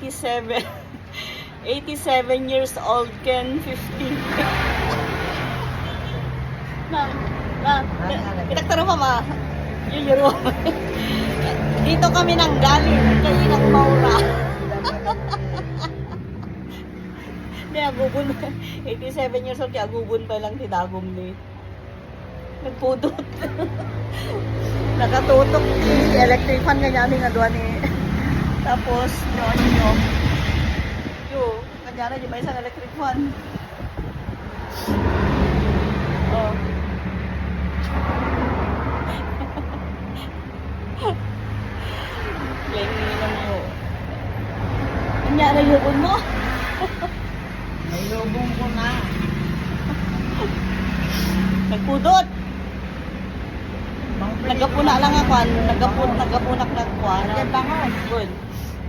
87. 87 years old, Ken 50. Pinaktaro pa ma. Yung euro. Dito kami nang galing. Kaya ng Maura. Hindi, agubon. 87 years old, kaya agubon pa lang si Dagom ni. Nagpudot. Nakatutok si electric fan nga namin nga doon ni. Tapos, noon nyo. Kanya na, di ba isang electric fan? Oh. Lengi lang mo. Kanya na yubon mo? Nayubong ko na. Nagpudot. Nagapuna lang ako. Nagapunak na ako. Good.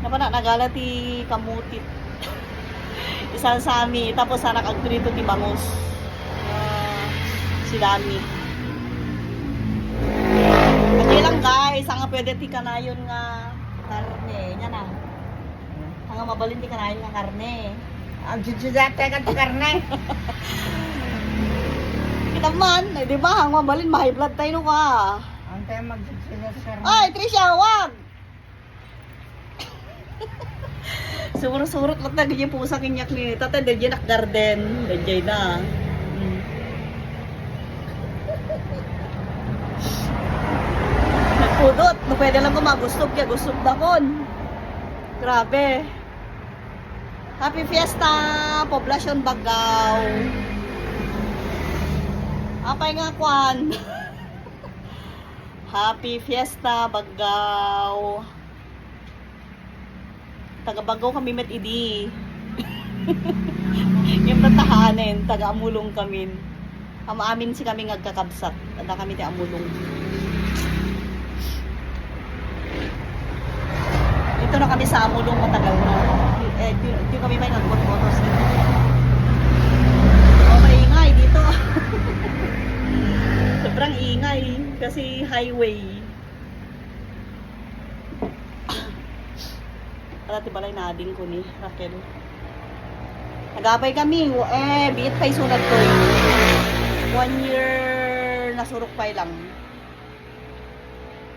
Napana, nagalati kamutit. Isang sami. Tapos anak agtrito ti bangus. Si Dami. Kasi lang guys, ang pwede ti kanayon nga karne. Yan na. Ang mabalin ti kanayon nga karne. Ang sisudate ka ti karne. Kita man, eh, di ba? Ang mabalin, ma-high blood tayo ka. Ang tayo magsisilot sa karne. Ay, Trisha, wag! Surut-surut lang na ganyan po sa kinyak ni Tata, dadyan nak garden. Dadyan na. Nagpudot. No, pwede lang ko magustog kaya gustog na kon. Grabe. Happy Fiesta! Poblasyon Bagaw. Apay nga kwan. Happy Fiesta Bagaw. Taga-Bagaw kami met idi. Yung tatahanin, taga-amulong kami. Amin si kami ngagkakabsat. Ada kami ti amulong. Dito na kami sa amulong matagal na. Di kami may nagbotos. Oh, maingay dito. Sobrang ingay kasi highway. Dati balay na ading ko ni Raquel. Nagapay kami. Biit pa'y sunod ko. 1 year nasurok pa'y lang.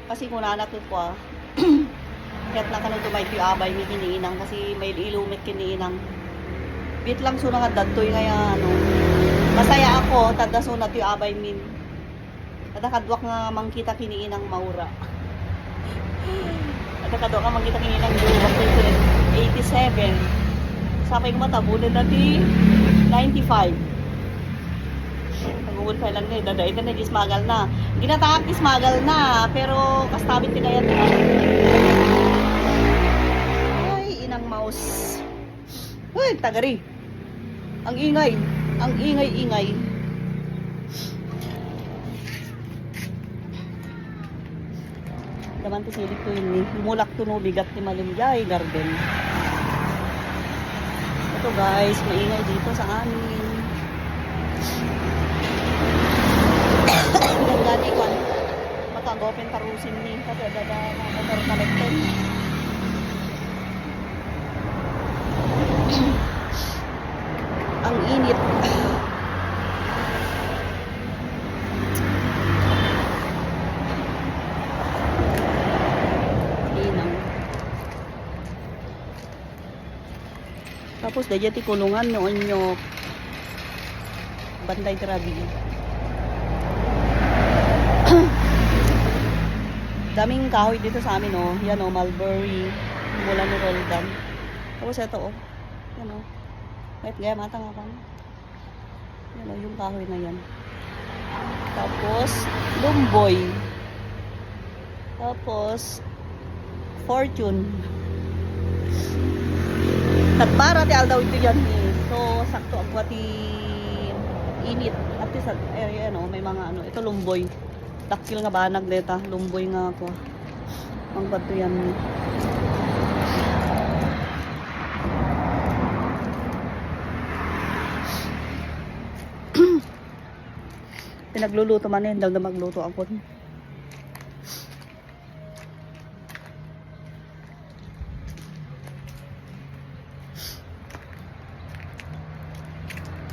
Kasi kung nanak ko kaya't lang kanong tumay ito abay may kiniinang. Kasi may ilumit kiniinang. Biit lang sunang at dadtoy ngaya ano. Masaya ako. Tada sunod ito abay min. Tada kadwak nga mangkita kiniinang Maura. Kadwa ka magkita kinilang duwag 87. Sapay ko matabunan natin 95. Nag-uul pa lang ngayon. Dadaita na dismagal na. Ginataak dismagal na. Pero kastabit din kaya na. Ay, inang mouse. Uy, tagari. Ang ingay. Ang ingay-ingay. Daman ti silik ko yun eh. Mulak to no bigat ni Malimjay Garden. Ito guys, maingay dito sa amin. Ganda ko. Matagopen tarusin ni. Kasi dada na motor collector. Ang init. Tapos dahil ti kulungan noon nyo Banday Trabi. Daming kahoy dito sa amin oh. Yan oh, mulberry. Mula ni Roldan. Tapos ito oh. Yan oh. Wait, gaya mata nga pa. Yan oh, yung kahoy na yan. Tapos lumboy. Tapos fortune. Tagbara ti aldaw ito yan eh. So, sakto ang pati init. At least, ano, may mga ano. Ito lumboy. Dakil nga banag deta. Lumboy nga ako. Ang bato yan eh. Pinagluluto man eh. Daw na magluto ako.